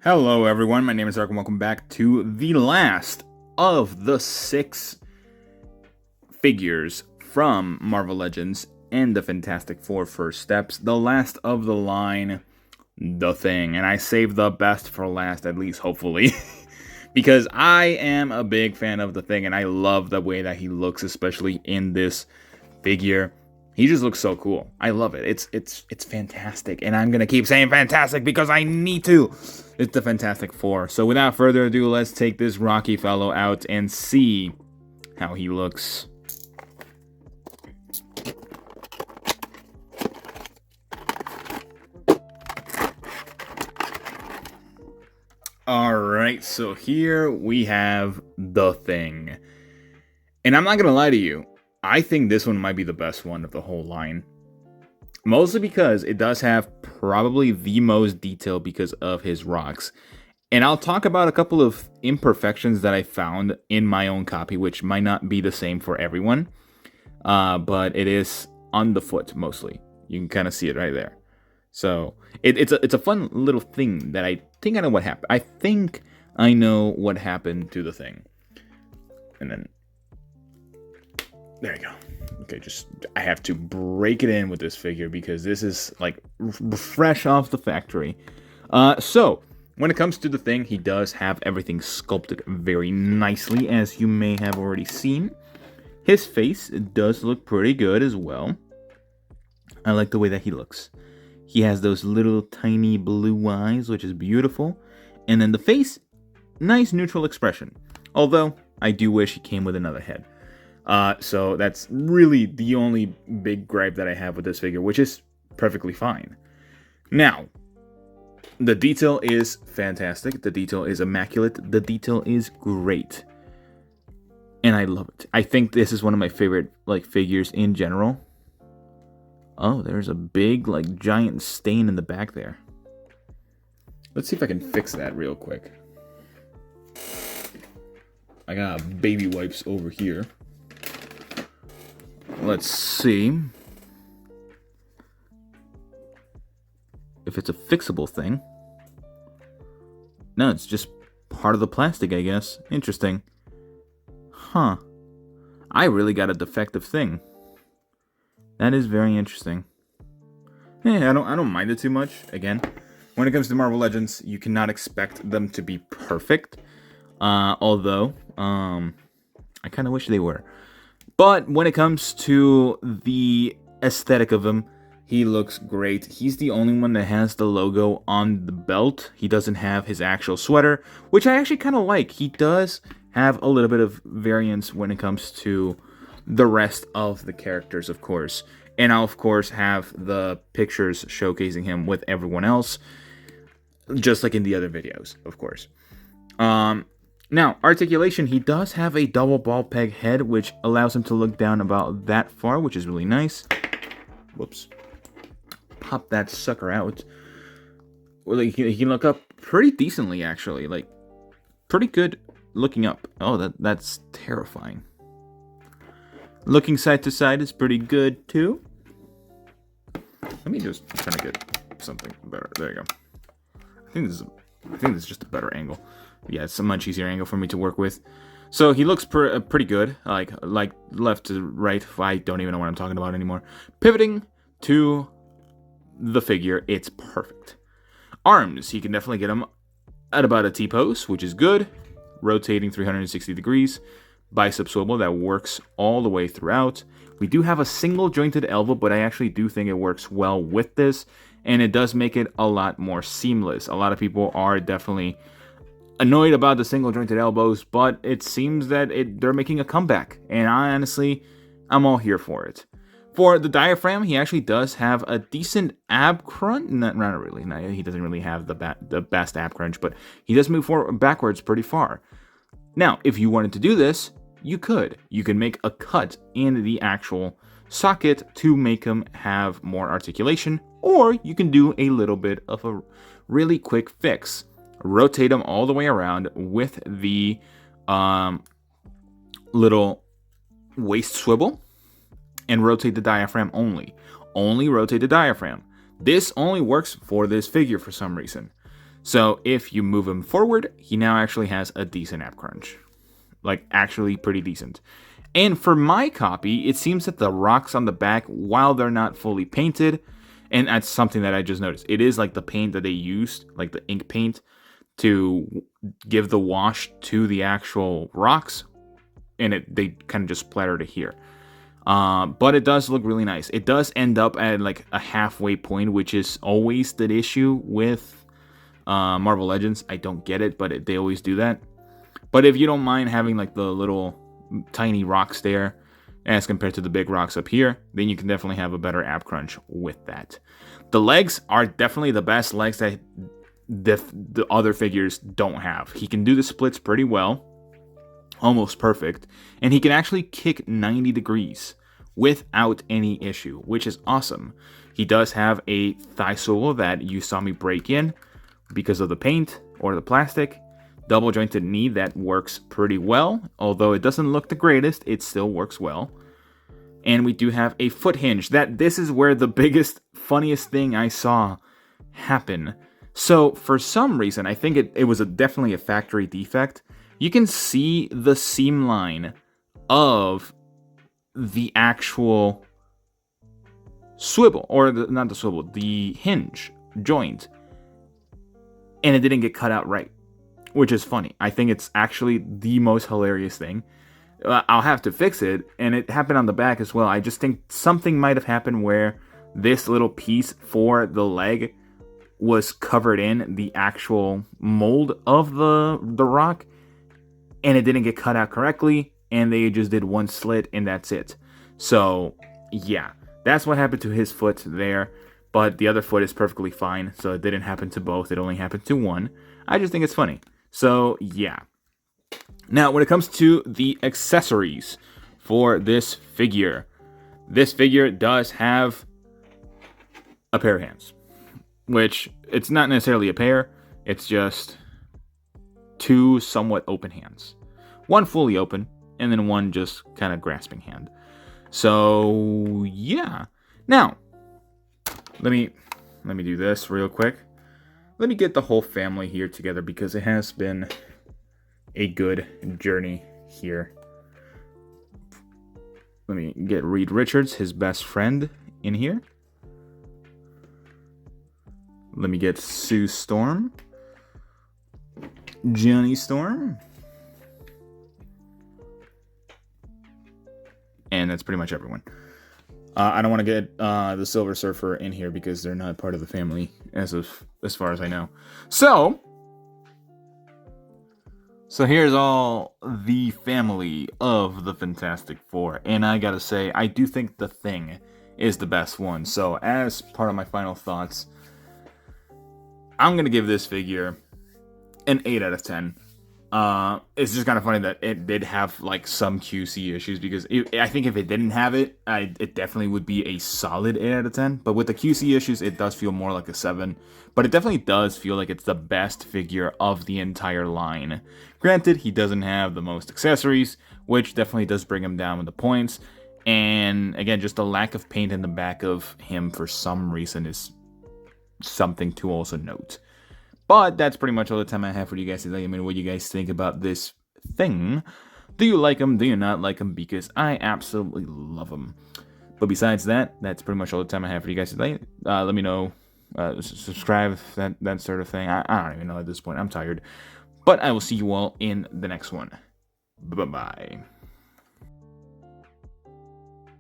Hello everyone, my name is Ark and welcome back to the last of the 6 figures from Marvel Legends and the Fantastic Four First Steps. The last of the line, The Thing. And I saved the best for last, at least hopefully. Because I am a big fan of The Thing and I love the way that he looks, especially in this figure. He just looks so cool. I love it. It's fantastic. And I'm going to keep saying fantastic because I need to. It's the Fantastic Four. So without further ado, let's take this rocky fellow out and see how he looks. Alright, so here we have The Thing. And I'm not going to lie to you. I think this one might be the best one of the whole line. Mostly because it does have probably the most detail because of his rocks. And I'll talk about a couple of imperfections that I found in my own copy, which might not be the same for everyone. But it is on the foot, mostly. You can kind of see it right there. So, it's a fun little thing that I think I know what happened. I think I know what happened to The Thing. And then there you go. Okay, I have to break it in with this figure because this is like fresh off the factory. So when it comes to The Thing, he does have everything sculpted very nicely, as you may have already seen. His face does look pretty good as well. I like the way that he looks. He has those little tiny blue eyes, which is beautiful. And then the face, nice neutral expression. Although, I do wish he came with another head. So that's really the only big gripe that I have with this figure, which is perfectly fine. Now, the detail is fantastic. The detail is immaculate. The detail is great. And I love it. I think this is one of my favorite figures in general. Oh, there's a big giant stain in the back there. Let's see if I can fix that real quick. I got baby wipes over here. Let's see if it's a fixable thing. No, it's just part of the plastic, I guess. Interesting. Huh. I really got a defective thing. That is very interesting. Yeah, I don't mind it too much. Again, when it comes to Marvel Legends, you cannot expect them to be perfect. Although, I kind of wish they were. But when it comes to the aesthetic of him, he looks great. He's the only one that has the logo on the belt. He doesn't have his actual sweater, which I actually kind of like. He does have a little bit of variance when it comes to the rest of the characters, of course. And I'll, of course, have the pictures showcasing him with everyone else, just like in the other videos, of course. Now, articulation, he does have a double ball peg head, which allows him to look down about that far, which is really nice. Whoops. Pop that sucker out. Well, he can look up pretty decently, actually. Pretty good looking up. Oh, that's terrifying. Looking side to side is pretty good, too. Let me just try to get something better. There you go. I think this is just a better angle. Yeah, it's a much easier angle for me to work with. So he looks pretty good, like left to right. I don't even know what I'm talking about anymore. Pivoting to the figure, it's perfect. Arms, he can definitely get them at about a T-pose, which is good. Rotating 360 degrees. Bicep swivel that works all the way throughout. We do have a single jointed elbow, but I actually do think it works well with this. And it does make it a lot more seamless. A lot of people are definitely annoyed about the single jointed elbows, but it seems that they're making a comeback, and I'm all here for it. For the diaphragm, he actually does have a decent ab crunch. Not really. No, he doesn't really have the best ab crunch, but he does move backwards pretty far. Now, if you wanted to do this, you could. You can make a cut in the actual socket to make him have more articulation, or you can do a little bit of a really quick fix. Rotate them all the way around with the little waist swivel and rotate the diaphragm only. Only rotate the diaphragm. This only works for this figure for some reason. So if you move him forward, he now actually has a decent app crunch. Like, actually pretty decent. And for my copy, it seems that the rocks on the back, while they're not fully painted, and that's something that I just noticed, it is like the paint that they used, like the ink paint, to give the wash to the actual rocks, and they kind of just splatter to here. But it does look really nice. It does end up at like a halfway point, which is always the issue with Marvel Legends. I don't get it, but they always do that. But if you don't mind having like the little tiny rocks there as compared to the big rocks up here, then you can definitely have a better app crunch with that. The legs are definitely the best legs that the other figures don't have. He can do the splits pretty well, almost perfect, and he can actually kick 90 degrees without any issue, which is awesome. He does have a thigh swivel that you saw me break in because of the paint or the plastic. Double jointed knee that works pretty well, although it doesn't look the greatest, it still works well. And we do have a foot hinge. This is where the biggest, funniest thing I saw happen. So for some reason, I think it was definitely a factory defect. You can see the seam line of the actual swivel, or not the swivel, the hinge joint, and it didn't get cut out right, which is funny. I think it's actually the most hilarious thing. I'll have to fix it, and it happened on the back as well. I just think something might have happened where this little piece for the leg was covered in the actual mold of the rock, and it didn't get cut out correctly, and they just did one slit, and that's it. So, yeah, that's what happened to his foot there, but the other foot is perfectly fine, so it didn't happen to both. It only happened to one. I just think it's funny. So, yeah. Now, when it comes to the accessories for this figure does have a pair of hands, which it's not necessarily a pair, it's just two somewhat open hands. One fully open, and then one just kind of grasping hand. So, yeah. Now, let me do this real quick. Let me get the whole family here together because it has been a good journey here. Let me get Reed Richards, his best friend, in here. Let me get Sue Storm, Johnny Storm, and that's pretty much everyone. I don't want to get the Silver Surfer in here because they're not part of the family as far as I know. So here's all the family of the Fantastic Four, and I gotta say, I do think the Thing is the best one. So as part of my final thoughts, I'm gonna give this figure an 8 out of 10. It's just kind of funny that it did have like some QC issues, because I think if it didn't have it, it definitely would be a solid 8 out of 10. But with the QC issues, it does feel more like a 7. But it definitely does feel like it's the best figure of the entire line. Granted, he doesn't have the most accessories, which definitely does bring him down with the points. And again, just the lack of paint in the back of him for some reason is something to also note. But that's pretty much all the time I have for you guys today. I mean, what do you guys think about this Thing? Do you like him? Do you not like him? Because I absolutely love him. But besides that, that's pretty much all the time I have for you guys today. Let me know. Subscribe, that sort of thing. I don't even know at this point. I'm tired. But I will see you all in the next one. Bye-bye.